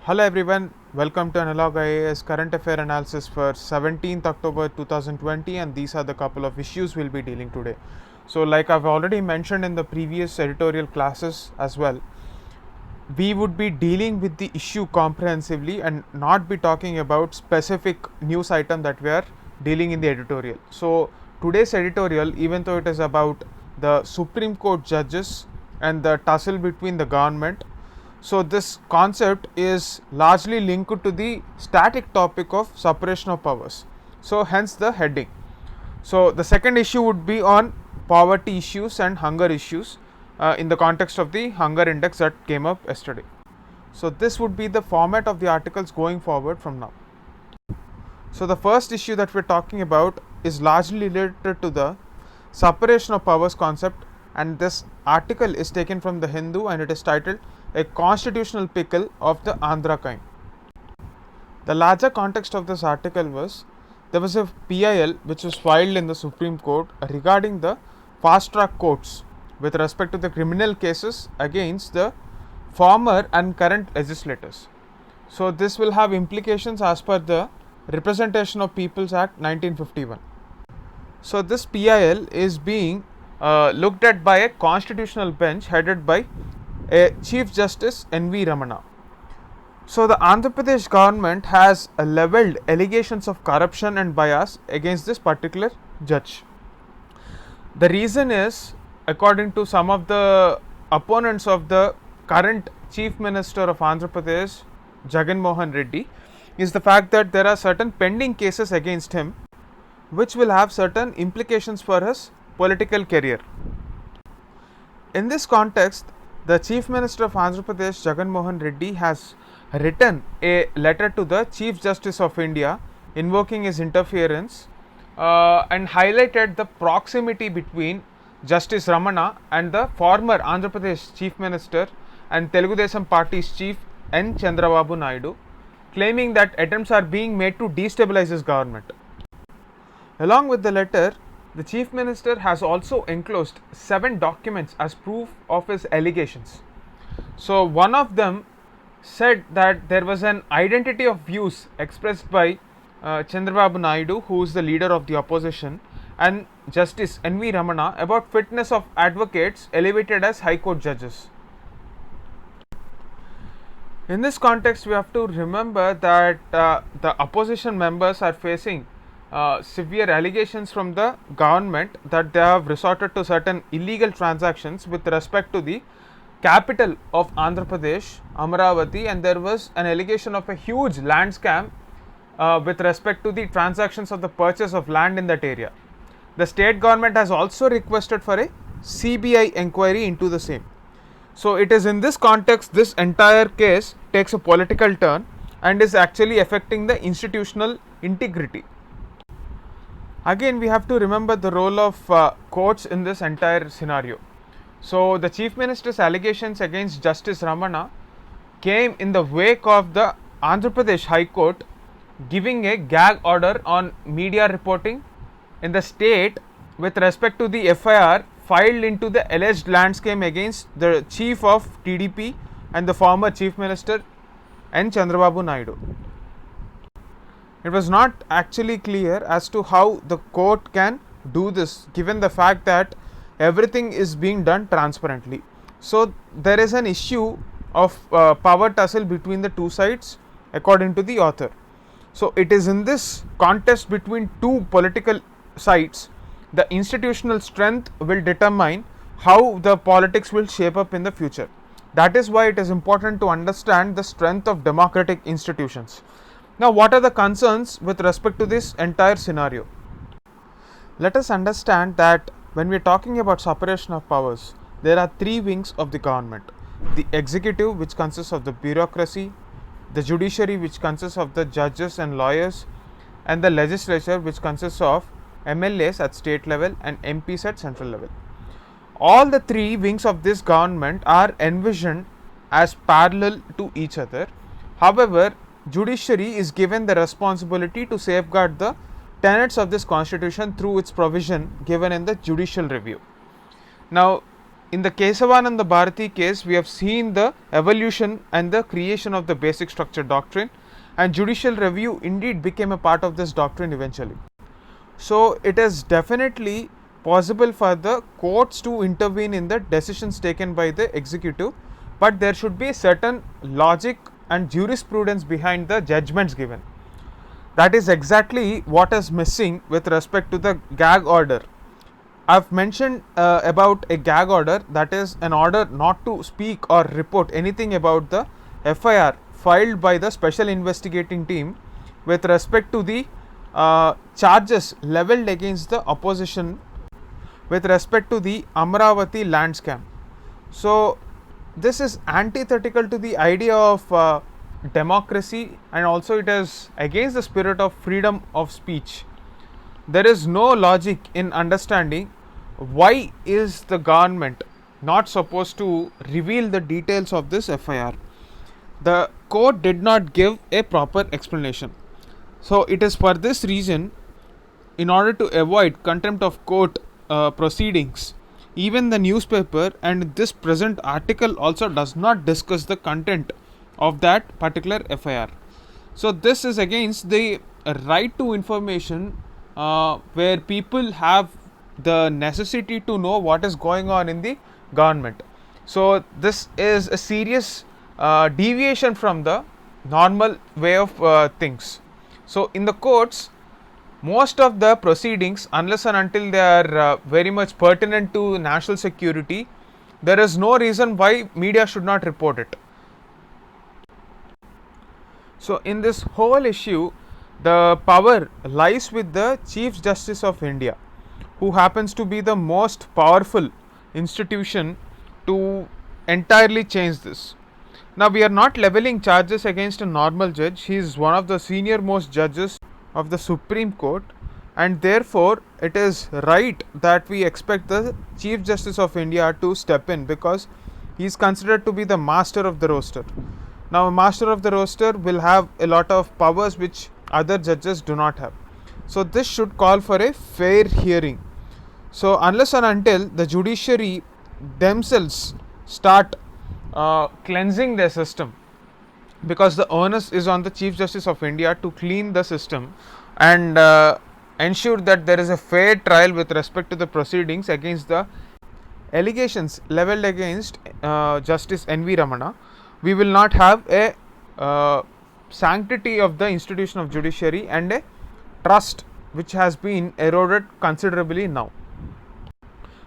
Hello everyone, welcome to Analog IAS Current Affair Analysis for 17th October 2020, and these are the couple of issues we'll be dealing today. So like I've already mentioned in the previous editorial classes as well, we would be dealing with the issue comprehensively and not be talking about specific news item that we are dealing in the editorial. So today's editorial, even though it is about the Supreme Court judges and the tussle between the government, so this concept is largely linked to the static topic of separation of powers. So hence the heading. So the second issue would be on poverty issues and hunger issues in the context of the hunger index that came up yesterday. So this would be the format of the articles going forward from now. So the first issue that we're talking about is largely related to the separation of powers concept, and this article is taken from the Hindu and it is titled A Constitutional Pickle of the Andhra Kind. The larger context of this article was there was a PIL which was filed in the Supreme Court regarding the fast track courts with respect to the criminal cases against the former and current legislators. So this will have implications as per the Representation of Peoples Act 1951. So this PIL is being looked at by a constitutional bench headed by a Chief Justice N.V. Ramana. So the Andhra Pradesh government has levelled allegations of corruption and bias against this particular judge. The reason is, according to some of the opponents of the current Chief Minister of Andhra Pradesh, Jagan Mohan Reddy, is the fact that there are certain pending cases against him which will have certain implications for his political career. In this context, the Chief Minister of Andhra Pradesh, Jagan Mohan Reddy, has written a letter to the Chief Justice of India invoking his interference and highlighted the proximity between Justice Ramana and the former Andhra Pradesh Chief Minister and Telugu Desam Party's chief N. Chandrababu Naidu, claiming that attempts are being made to destabilize his government. Along with the letter, the Chief Minister has also enclosed 7 documents as proof of his allegations. So one of them said that there was an identity of views expressed by Chandrababu Naidu, who is the leader of the opposition, and Justice N.V. Ramana about fitness of advocates elevated as High Court judges. In this context, we have to remember that the opposition members are facing severe allegations from the government that they have resorted to certain illegal transactions with respect to the capital of Andhra Pradesh, Amaravati, and there was an allegation of a huge land scam with respect to the transactions of the purchase of land in that area. The state government has also requested for a CBI inquiry into the same. So it is in this context this entire case takes a political turn and is actually affecting the institutional integrity. Again, we have to remember the role of courts in this entire scenario. So the Chief Minister's allegations against Justice Ramana came in the wake of the Andhra Pradesh High Court giving a gag order on media reporting in the state with respect to the FIR filed into the alleged land scam against the chief of TDP and the former Chief Minister N. Chandrababu Naidu. It was not actually clear as to how the court can do this, given the fact that everything is being done transparently. So there is an issue of power tussle between the two sides, according to the author. So it is in this contest between two political sides, the institutional strength will determine how the politics will shape up in the future. That is why it is important to understand the strength of democratic institutions. Now, what are the concerns with respect to this entire scenario? Let us understand that when we are talking about separation of powers, there are 3 wings of the government: the executive, which consists of the bureaucracy; the judiciary, which consists of the judges and lawyers; and the legislature, which consists of MLAs at state level and MPs at central level. All the 3 wings of this government are envisioned as parallel to each other. However, judiciary is given the responsibility to safeguard the tenets of this constitution through its provision given in the judicial review. Now, in the Kesavananda Bharati case, we have seen the evolution and the creation of the basic structure doctrine, and judicial review indeed became a part of this doctrine eventually. So it is definitely possible for the courts to intervene in the decisions taken by the executive, but there should be certain logic and jurisprudence behind the judgments given. That is exactly what is missing with respect to the gag order. I've mentioned about a gag order, that is an order not to speak or report anything about the FIR filed by the special investigating team with respect to the charges leveled against the opposition with respect to the Amravati land scam. So this is antithetical to the idea of democracy, and also it is against the spirit of freedom of speech. There is no logic in understanding why is the government not supposed to reveal the details of this FIR. The court did not give a proper explanation. So it is for this reason, in order to avoid contempt of court proceedings, even the newspaper and this present article also does not discuss the content of that particular FIR. So this is against the right to information, where people have the necessity to know what is going on in the government. So this is a serious deviation from the normal way of things. So in the courts, most of the proceedings, unless and until they are very much pertinent to national security, there is no reason why media should not report it. So in this whole issue, the power lies with the Chief Justice of India, who happens to be the most powerful institution to entirely change this. Now we are not leveling charges against a normal judge. He is one of the senior most judges of the Supreme Court, and therefore it is right that we expect the Chief Justice of India to step in, because he is considered to be the master of the roster. Now a master of the roster will have a lot of powers which other judges do not have. So this should call for a fair hearing. So unless and until the judiciary themselves start cleansing their system, because the onus is on the Chief Justice of India to clean the system and ensure that there is a fair trial with respect to the proceedings against the allegations leveled against Justice N.V. Ramana, we will not have a sanctity of the institution of judiciary and a trust which has been eroded considerably now.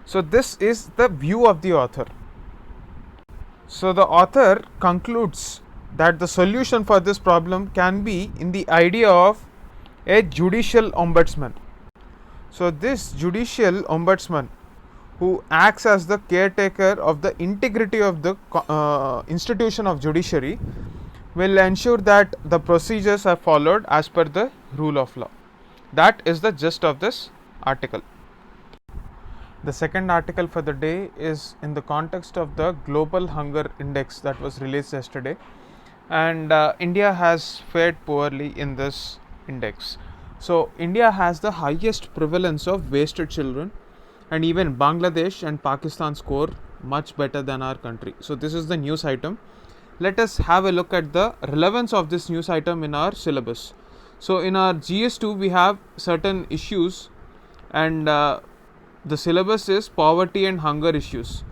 So this is the view of the author. So the author concludes that the solution for this problem can be in the idea of a judicial ombudsman. So this judicial ombudsman, who acts as the caretaker of the integrity of the institution of judiciary, will ensure that the procedures are followed as per the rule of law. That is the gist of this article. The second article for the day is in the context of the Global Hunger Index that was released yesterday, and India has fared poorly in this index. So India has the highest prevalence of wasted children, and even Bangladesh and Pakistan score much better than our country. So this is the news item. Let us have a look at the relevance of this news item in our syllabus. So in our GS2 we have certain issues, and the syllabus is poverty and hunger issues.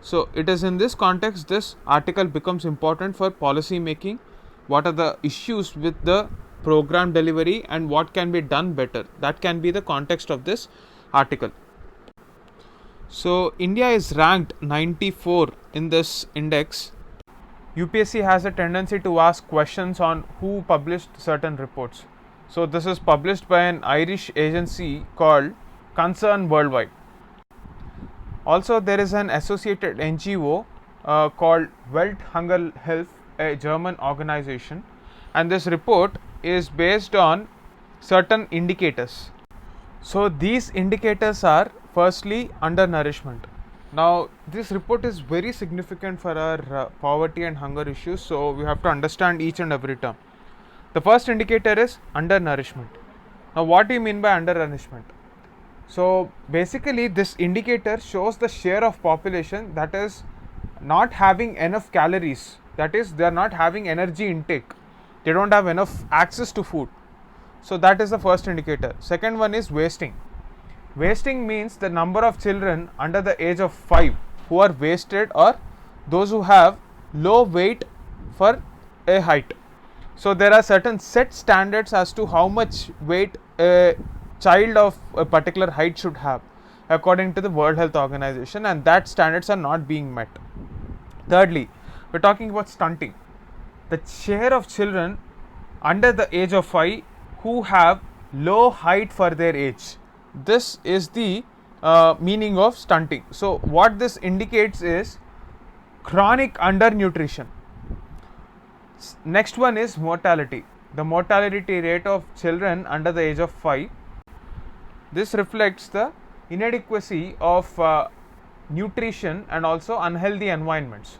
So it is in this context this article becomes important for policy making. What are the issues with the program delivery and what can be done better? That can be the context of this article. So India is ranked 94 in this index. UPSC has a tendency to ask questions on who published certain reports. So this is published by an Irish agency called Concern Worldwide. Also there is an associated NGO called Welt Hunger Health, a German organization, and this report is based on certain indicators. So these indicators are firstly undernourishment. Now this report is very significant for our poverty and hunger issues, so we have to understand each and every term. The first indicator is undernourishment. Now what do you mean by undernourishment? So basically this indicator shows the share of population that is not having enough calories, that is they are not having energy intake, they don't have enough access to food. So that is the first indicator. Second one is wasting. Wasting means the number of children under the age of 5 who are wasted, or those who have low weight for a height. So there are certain set standards as to how much weight a child of a particular height should have according to the World Health Organization, and that standards are not being met. Thirdly, we're talking about stunting. The share of children under the age of 5 who have low height for their age. This is the meaning of stunting. So what this indicates is chronic undernutrition. Next one is mortality. The mortality rate of children under the age of 5. This reflects the inadequacy of nutrition and also unhealthy environments.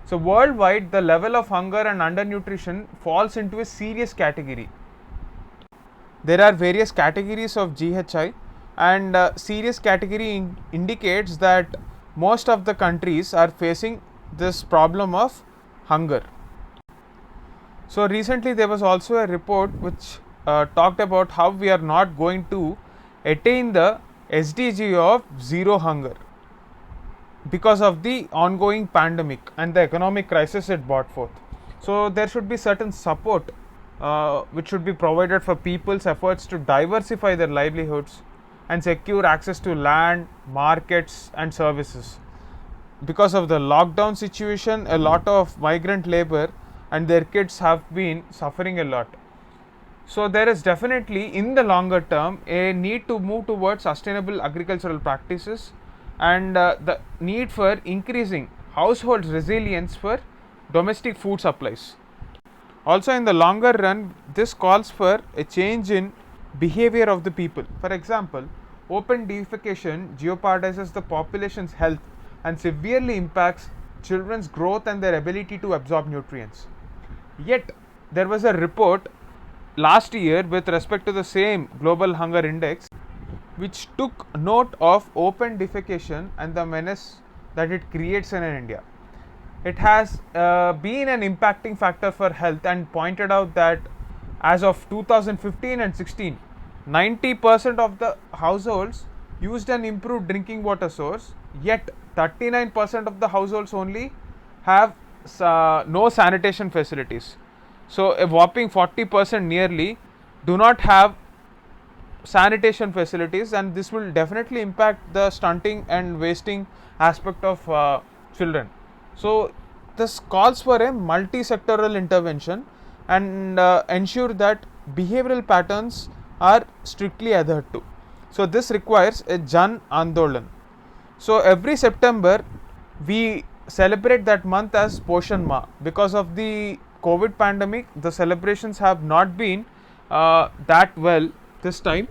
So worldwide, the level of hunger and undernutrition falls into a serious category. There are various categories of GHI, and serious category indicates that most of the countries are facing this problem of hunger. So recently there was also a report which talked about how we are not going to attain the SDG of zero hunger because of the ongoing pandemic and the economic crisis it brought forth. So there should be certain support which should be provided for people's efforts to diversify their livelihoods and secure access to land, markets and services. Because of the lockdown situation, a lot of migrant labor and their kids have been suffering a lot. So there is definitely in the longer term a need to move towards sustainable agricultural practices, and the need for increasing household resilience for domestic food supplies. Also in the longer run, this calls for a change in behavior of the people. For example, open defecation jeopardizes the population's health and severely impacts children's growth and their ability to absorb nutrients. Yet there was a report last year with respect to the same global hunger index which took note of open defecation and the menace that it creates in India. It has been an impacting factor for health and pointed out that as of 2015 and 16, 90% of the households used an improved drinking water source, yet 39% of the households only have no sanitation facilities. So a whopping 40% nearly do not have sanitation facilities, and this will definitely impact the stunting and wasting aspect of children. So this calls for a multi-sectoral intervention and ensure that behavioral patterns are strictly adhered to. So this requires a Jan Andolan. So every September we celebrate that month as Poshan Ma. Because of the COVID pandemic, the celebrations have not been that well this time,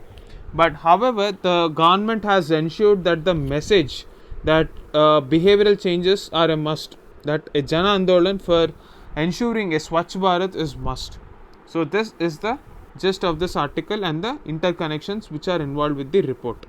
but however the government has ensured that the message that behavioral changes are a must, that a Jan Andolan for ensuring a Swachh Bharat is must. So this is the gist of this article and the interconnections which are involved with the report.